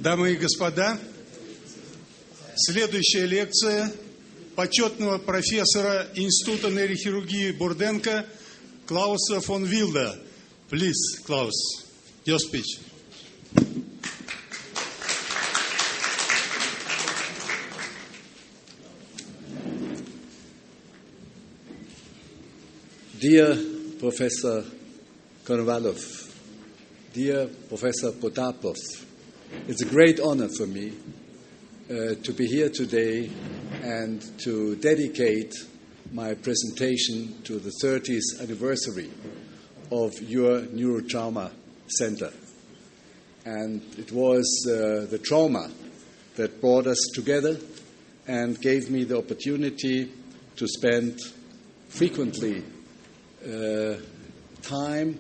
Дамы и господа, следующая лекция почетного профессора Института нейрохирургии Бурденко Клауса фон Вилда. Please, Klaus, your speech. Dear Professor Konovalov, dear Professor Potapov, it's a great honor for me to be here today and to dedicate my presentation to the 30th anniversary of your neurotrauma center. And it was the trauma that brought us together and gave me the opportunity to spend frequently time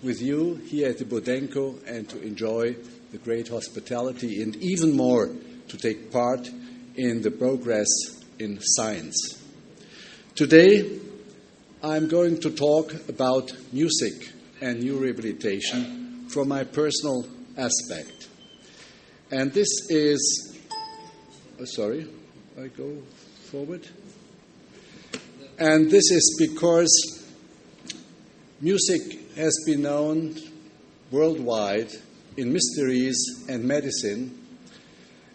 with you here at the Burdenko and to enjoy the great hospitality and even more to take part in the progress in science. Today, I'm going to talk about music and neurorehabilitation from my personal aspect. And this is, I go forward. And this is because music has been known worldwide in mysteries and medicine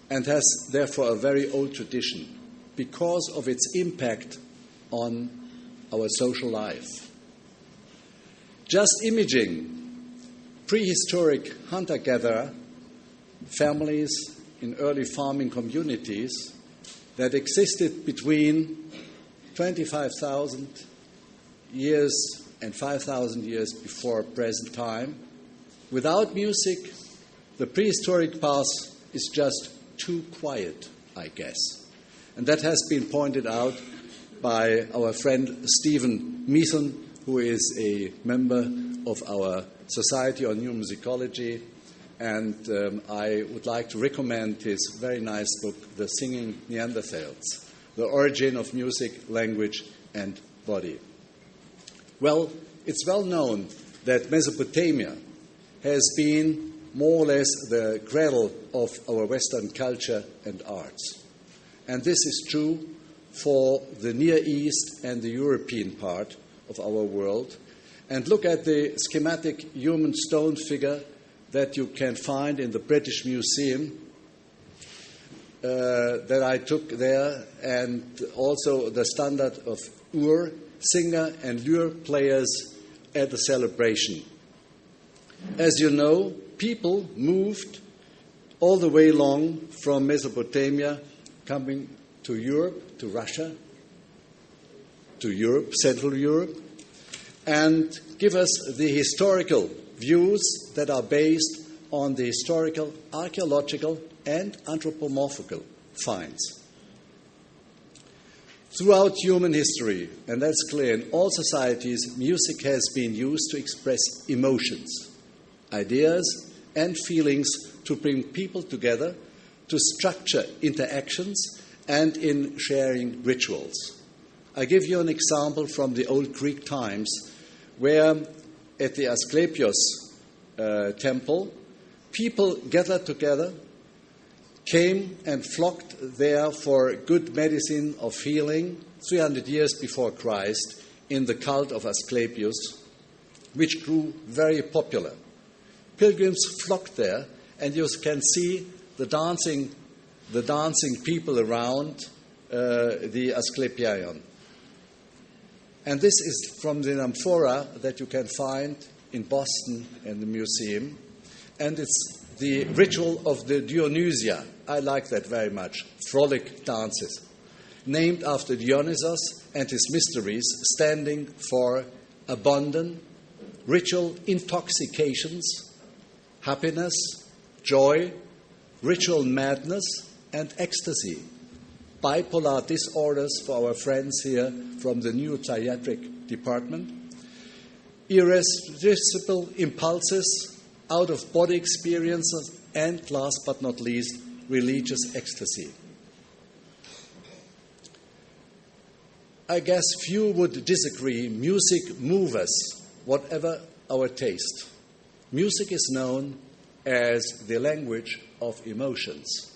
and has therefore a very old tradition because of its impact on our social life. Just imaging prehistoric hunter-gatherer families in early farming communities that existed between 25,000 years and 5,000 years before present time. Without music, the prehistoric past is just too quiet, I guess. And that has been pointed out by our friend Stephen Meason, who is a member of our Society on Neuromusicology. And I would like to recommend his very nice book, The Singing Neanderthals, The Origin of Music, Language, and Body. Well, it's well known that Mesopotamia has been more or less the cradle of our Western culture and arts. And this is true for the Near East and the European part of our world. And look at the schematic human stone figure that you can find in the British Museum that I took there, and also the standard of Ur, singer and lyre players at the celebration. As you know, people moved all the way along from Mesopotamia, coming to Europe, to Russia, to Europe, Central Europe, and give us the historical views that are based on the historical, archaeological, and anthropomorphical finds. Throughout human history, and that's clear in all societies, music has been used to express emotions, ideas, and feelings to bring people together, to structure interactions, and in sharing rituals. I give you an example from the old Greek times, where at the Asclepios temple, people gathered together, came and flocked there for good medicine of healing 300 years before Christ in the cult of Asclepius, which grew very popular. Pilgrims flocked there, and you can see the dancing people around the Asclepieion. And this is from the amphora that you can find in Boston in the museum. And it's the ritual of the Dionysia. I like that very much. Frolic dances. Named after Dionysus and his mysteries, standing for abandon, ritual intoxications, happiness, joy, ritual madness, and ecstasy. Bipolar disorders for our friends here from the neuropsychiatric department. Irresistible impulses, out-of-body experiences, and last but not least, religious ecstasy. I guess few would disagree. Music moves us, whatever our taste. Music is known as the language of emotions.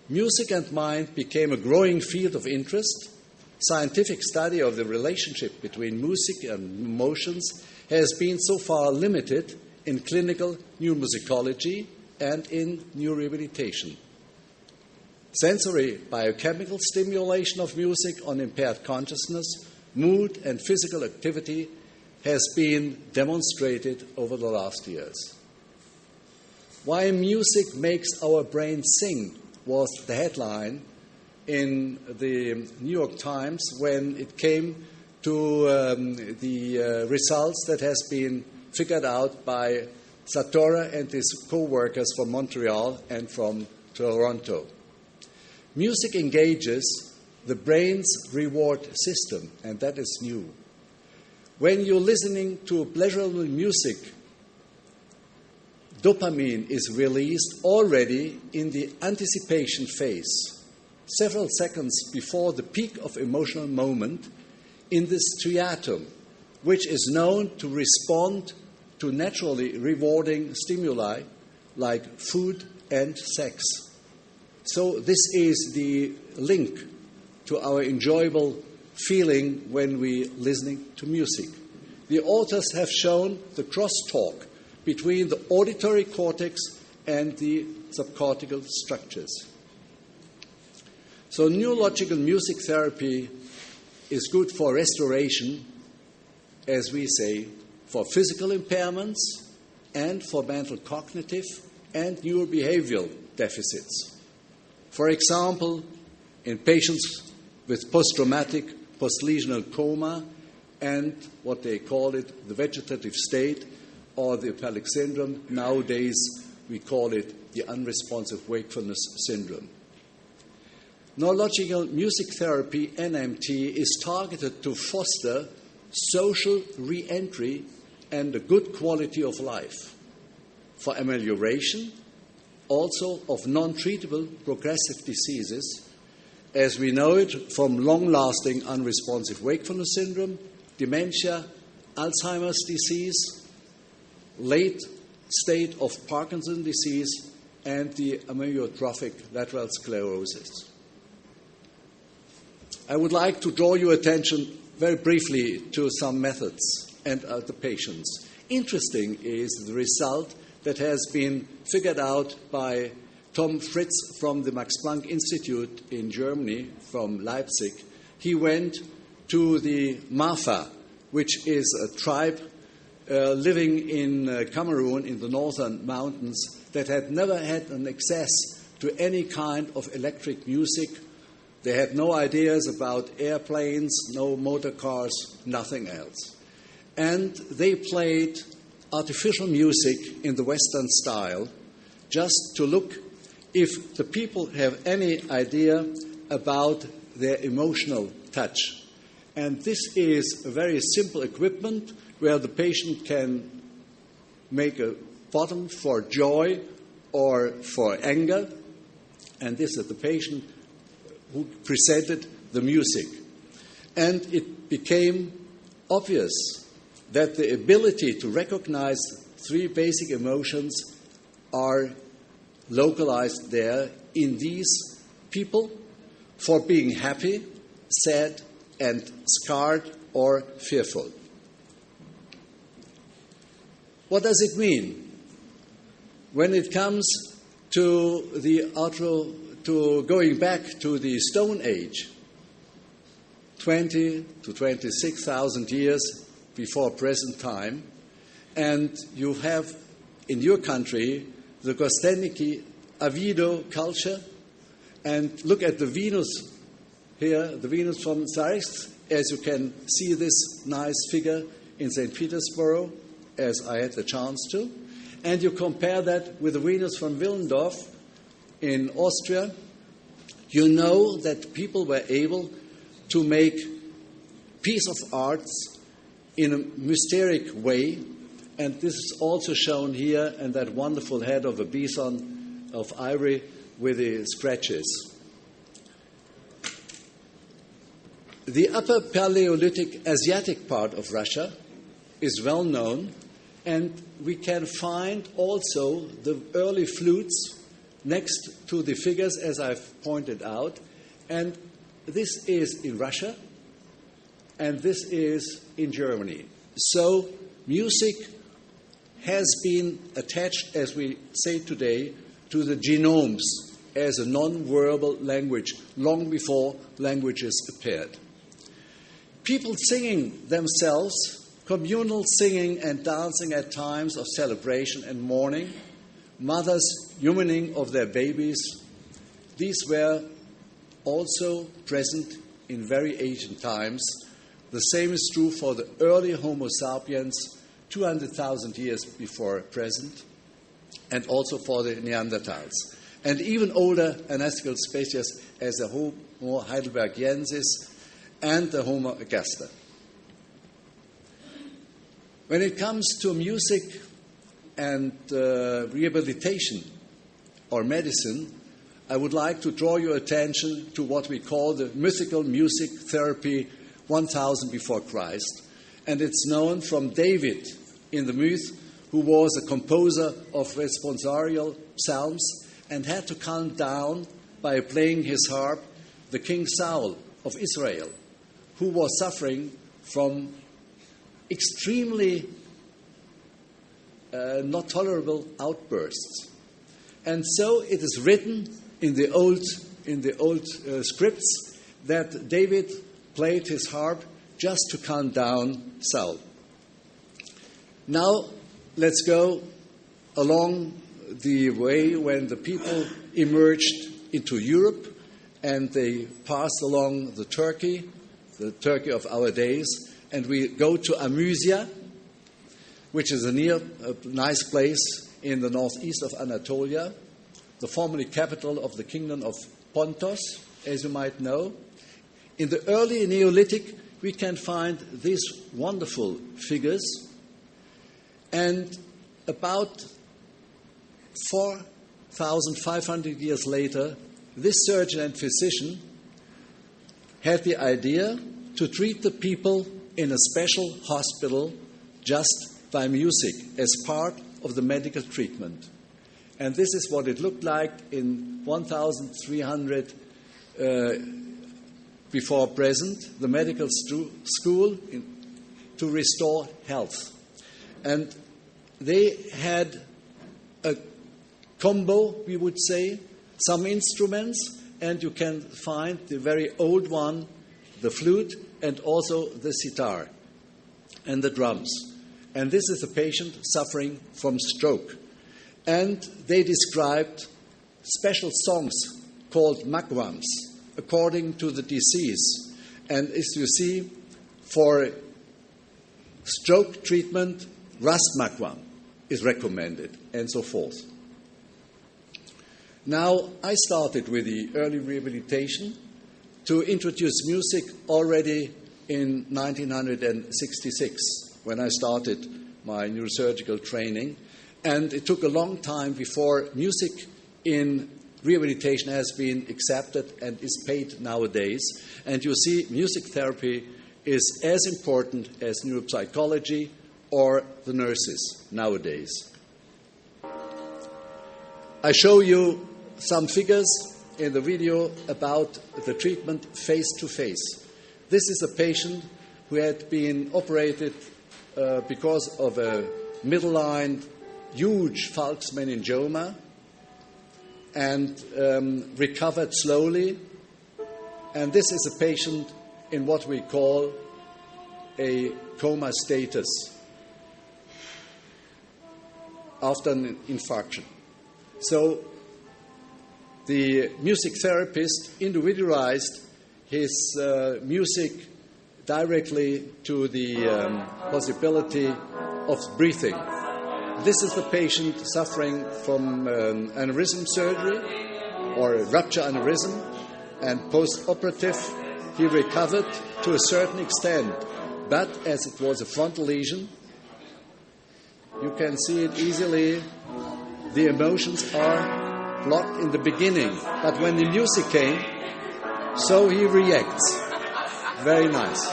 Music and mind became a growing field of interest. Scientific study of the relationship between music and emotions has been so far limited in clinical neuromusicology and in neurorehabilitation. Sensory biochemical stimulation of music on impaired consciousness, mood, and physical activity has been demonstrated over the last years. Why music makes our brain sing was the headline in the New York Times when it came to the results that has been figured out by Satora and his co-workers from Montreal and from Toronto. Music engages the brain's reward system, and that is new. When you're listening to pleasurable music, dopamine is released already in the anticipation phase, several seconds before the peak of emotional moment in the striatum, which is known to respond to naturally rewarding stimuli like food and sex. So this is the link to our enjoyable feeling when we're listening to music. The authors have shown the crosstalk between the auditory cortex and the subcortical structures. So neurological music therapy is good for restoration, as we say, for physical impairments and for mental cognitive and neurobehavioral deficits. For example, in patients with post-traumatic, post-lesional coma and what they call it, the vegetative state or the epileptic syndrome, nowadays we call it the unresponsive wakefulness syndrome. Neurological music therapy, NMT, is targeted to foster social re-entry and a good quality of life, for amelioration also of non-treatable progressive diseases, as we know it from long-lasting unresponsive wakefulness syndrome, dementia, Alzheimer's disease, late state of Parkinson's disease, and the amyotrophic lateral sclerosis. I would like to draw your attention very briefly to some methods and the patients. Interesting is the result that has been figured out by Tom Fritz from the Max Planck Institute in Germany, from Leipzig. He went to the Mafa, which is a tribe living in Cameroon in the northern mountains that had never had an access to any kind of electric music. They had no ideas about airplanes, no motor cars, nothing else. And they played artificial music in the Western style just to look if the people have any idea about their emotional touch. And this is a very simple equipment where the patient can make a bottom for joy or for anger. And this is the patient who presented the music. And it became obvious that the ability to recognize three basic emotions are localized there in these people for being happy, sad, and scarred or fearful. What does it mean? When it comes to going back to the Stone Age, 20 to 26,000 years before present time, and you have in your country the Kosteniki Avido culture, and look at the Venus here, the Venus from Zareks, as you can see this nice figure in St. Petersburg, as I had the chance to, and you compare that with the Venus from Willendorf in Austria, you know that people were able to make piece of arts in a mysteric way, and this is also shown here in that wonderful head of a bison of ivory with the scratches. The upper Paleolithic Asiatic part of Russia is well known, And we can find also the early flutes next to the figures, as I've pointed out. And this is in Russia, and this is in Germany. So music has been attached, as we say today, to the genomes as a non-verbal language long before languages appeared. People singing themselves, communal singing and dancing at times of celebration and mourning, mothers humaning of their babies, these were also present in very ancient times. The same is true for the early Homo sapiens, 200,000 years before present, and also for the Neanderthals. And even older anastical species as the Homo heidelbergiensis and the Homo ergaster. When it comes to music and rehabilitation or medicine, I would like to draw your attention to what we call the mythical music therapy 1000 before Christ. And it's known from David in the myth, who was a composer of responsorial psalms and had to calm down by playing his harp the King Saul of Israel, who was suffering from extremely not tolerable outbursts. And so it is written in the old scripts that David played his harp just to calm down Saul. Now let's go along the way when the people emerged into Europe and they passed along the Turkey of our days, and we go to Amysia, which is a nice place in the northeast of Anatolia, the formerly capital of the kingdom of Pontus, as you might know. In the early Neolithic, we can find these wonderful figures, and about 4,500 years later, this surgeon and physician had the idea to treat the people in a special hospital just by music as part of the medical treatment. And this is what it looked like in 1,300 before present, the medical school to restore health. And they had a combo, we would say, some instruments, and you can find the very old one, the flute, and also the sitar and the drums. And this is a patient suffering from stroke. And they described special songs called magwams according to the disease. And as you see, for stroke treatment, rust magwam is recommended, and so forth. Now, I started with the early rehabilitation to introduce music already in 1966, when I started my neurosurgical training. And it took a long time before music in rehabilitation has been accepted and is paid nowadays. And you see, music therapy is as important as neuropsychology or the nurses nowadays. I show you some figures in the video about the treatment face-to-face. This is a patient who had been operated because of a middle-line huge falx meningioma and recovered slowly. And this is a patient in what we call a coma status after an infarction. So the music therapist individualized his music directly to the possibility of breathing. This is the patient suffering from aneurysm surgery or a rupture aneurysm, and post-operative he recovered to a certain extent, but as it was a frontal lesion, you can see it easily, the emotions are blocked in the beginning, but when the music came, so he reacts. Very nice.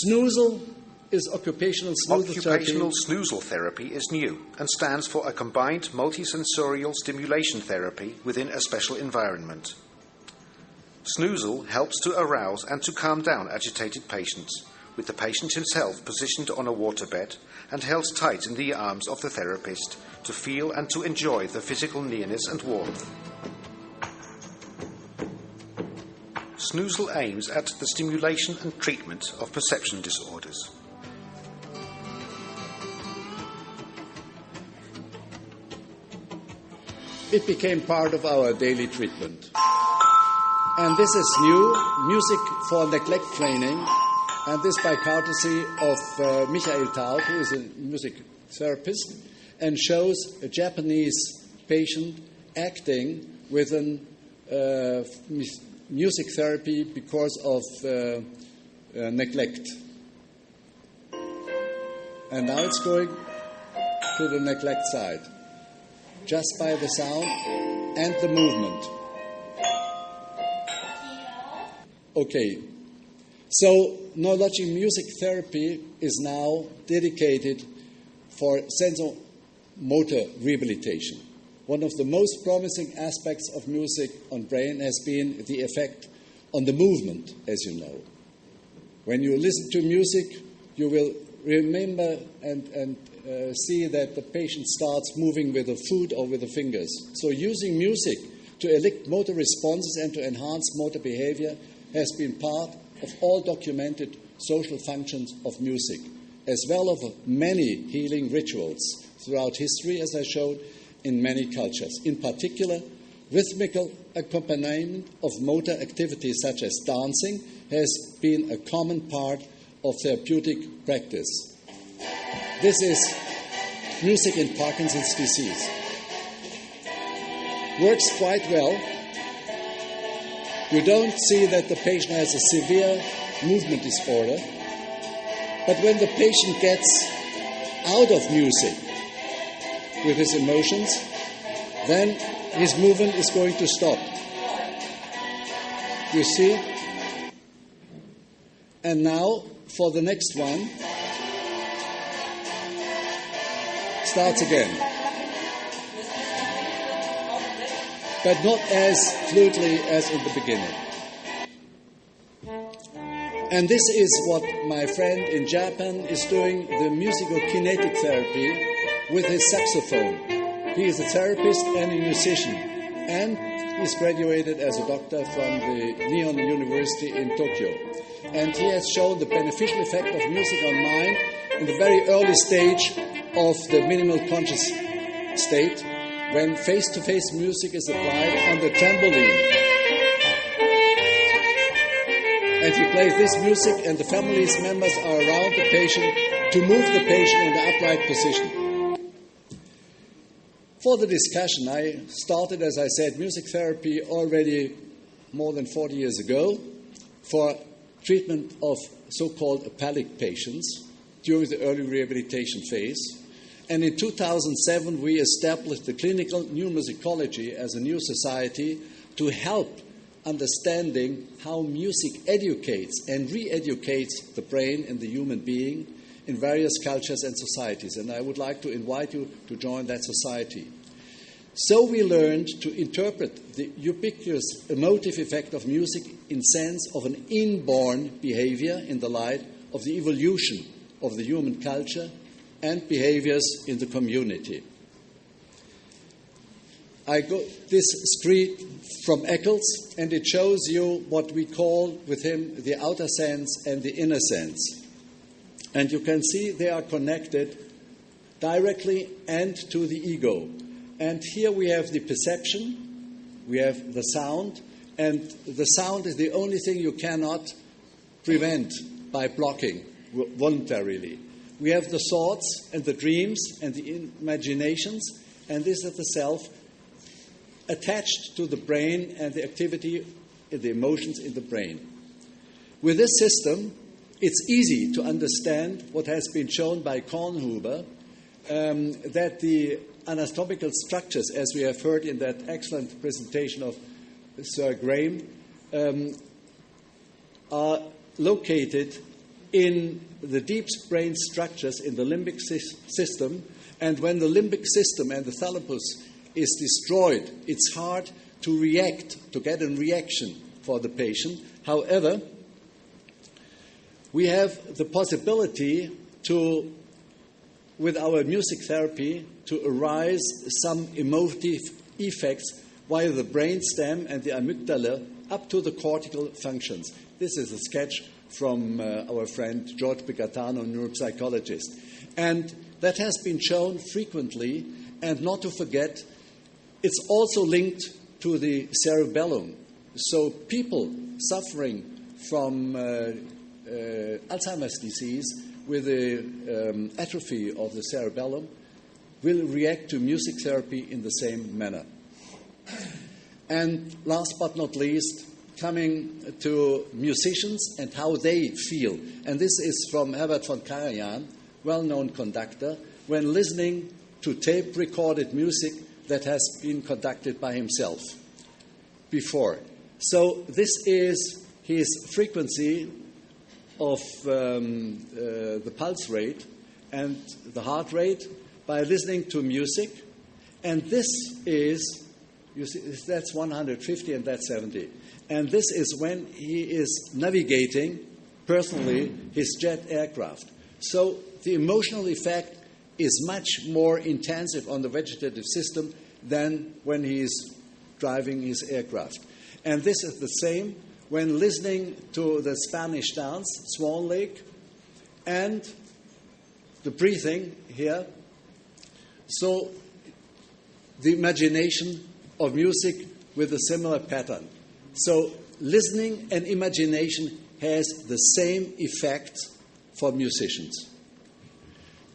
Snoozle is occupational snoozle Occupational therapy. snoozle therapy is new and stands for a combined multisensorial stimulation therapy within a special environment. Snoozle helps to arouse and to calm down agitated patients, with the patient himself positioned on a waterbed and held tight in the arms of the therapist to feel and to enjoy the physical nearness and warmth. Snoozle aims at the stimulation and treatment of perception disorders. It became part of our daily treatment. And this is new, music for neglect training, and this by courtesy of Michael Taub, who is a music therapist, and shows a Japanese patient acting with music therapy because of neglect. And now it's going to the neglect side, just by the sound and the movement. Okay, so neurologic music therapy is now dedicated for sensomotor rehabilitation. One of the most promising aspects of music on brain has been the effect on the movement, as you know. When you listen to music, you will remember and see that the patient starts moving with the foot or with the fingers. So using music to elicit motor responses and to enhance motor behavior has been part of all documented social functions of music, as well as of many healing rituals throughout history, as I showed, in many cultures. In particular, rhythmical accompaniment of motor activities such as dancing has been a common part of therapeutic practice. This is music in Parkinson's disease. Works quite well. You don't see that the patient has a severe movement disorder, but when the patient gets out of music with his emotions, then his movement is going to stop. You see? And now, for the next one, starts again. But not as fluidly as in the beginning. And this is what my friend in Japan is doing, the musical kinetic therapy with his saxophone. He is a therapist and a musician, and he's graduated as a doctor from the Nihon University in Tokyo. And he has shown the beneficial effect of music on mind in the very early stage of the minimal conscious state, when face-to-face music is applied on the trampoline. And he plays this music, and the family's members are around the patient to move the patient in the upright position. For the discussion, I started, as I said, music therapy already more than 40 years ago for treatment of so-called apallic patients during the early rehabilitation phase. And in 2007, we established the Clinical New Musicology as a new society to help understanding how music educates and re-educates the brain and the human being in various cultures and societies. And I would like to invite you to join that society. So we learned to interpret the ubiquitous emotive effect of music in sense of an inborn behavior in the light of the evolution of the human culture and behaviors in the community. I got this screed from Eccles, and it shows you what we call with him the outer sense and the inner sense. And you can see they are connected directly and to the ego. And here we have the perception, we have the sound, and the sound is the only thing you cannot prevent by blocking voluntarily. We have the thoughts and the dreams and the imaginations, and this is the self attached to the brain and the activity, the emotions in the brain. With this system, it's easy to understand what has been shown by Kornhuber, that the anatomical structures, as we have heard in that excellent presentation of Sir Graham, are located in the deep brain structures in the limbic system, and when the limbic system and the thalamus is destroyed, it's hard to react, to get a reaction for the patient. However, we have the possibility to, with our music therapy, to arise some emotive effects via the brainstem and the amygdala up to the cortical functions. This is a sketch from our friend George Bigatano, neuropsychologist. And that has been shown frequently, and not to forget, it's also linked to the cerebellum. So people suffering from Alzheimer's disease with the atrophy of the cerebellum will react to music therapy in the same manner. And last but not least, coming to musicians and how they feel. And this is from Herbert von Karajan, well-known conductor, when listening to tape-recorded music that has been conducted by himself before. So this is his frequency of the pulse rate and the heart rate by listening to music. And this is, you see, that's 150 and that's 70. And this is when he is navigating personally his jet aircraft. So the emotional effect is much more intensive on the vegetative system than when he is driving his aircraft. And this is the same when listening to the Spanish dance, Swan Lake, and the breathing here. So the imagination of music with a similar pattern. So listening and imagination has the same effect for musicians.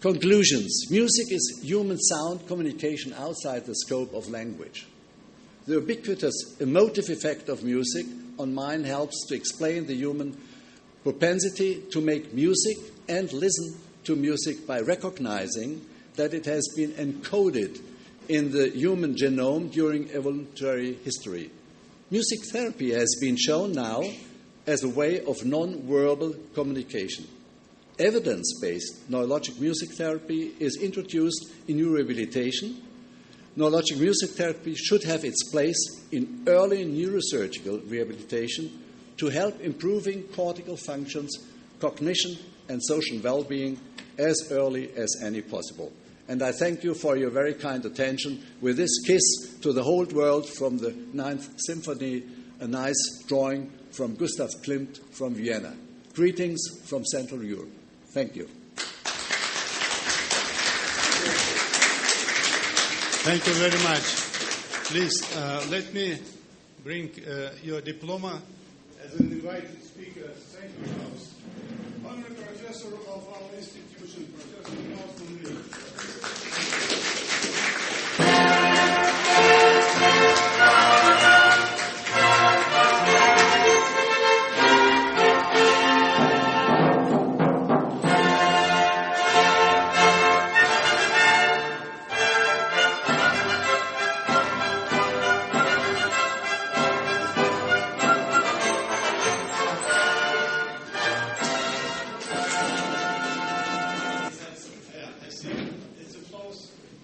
Conclusions. Music is human sound communication outside the scope of language. The ubiquitous emotive effect of music on mind helps to explain the human propensity to make music and listen to music by recognizing that it has been encoded in the human genome during evolutionary history. Music therapy has been shown now as a way of non-verbal communication. Evidence-based neurologic music therapy is introduced in neurorehabilitation. Neurologic music therapy should have its place in early neurosurgical rehabilitation to help improving cortical functions, cognition, and social well-being as early as any possible. And I thank you for your very kind attention with this kiss to the whole world from the Ninth Symphony, a nice drawing from Gustav Klimt from Vienna. Greetings from Central Europe. Thank you. Thank you very much. Please, let me bring your diploma as an invited speaker. Thank you, Klaus. Honorary Professor of our institution,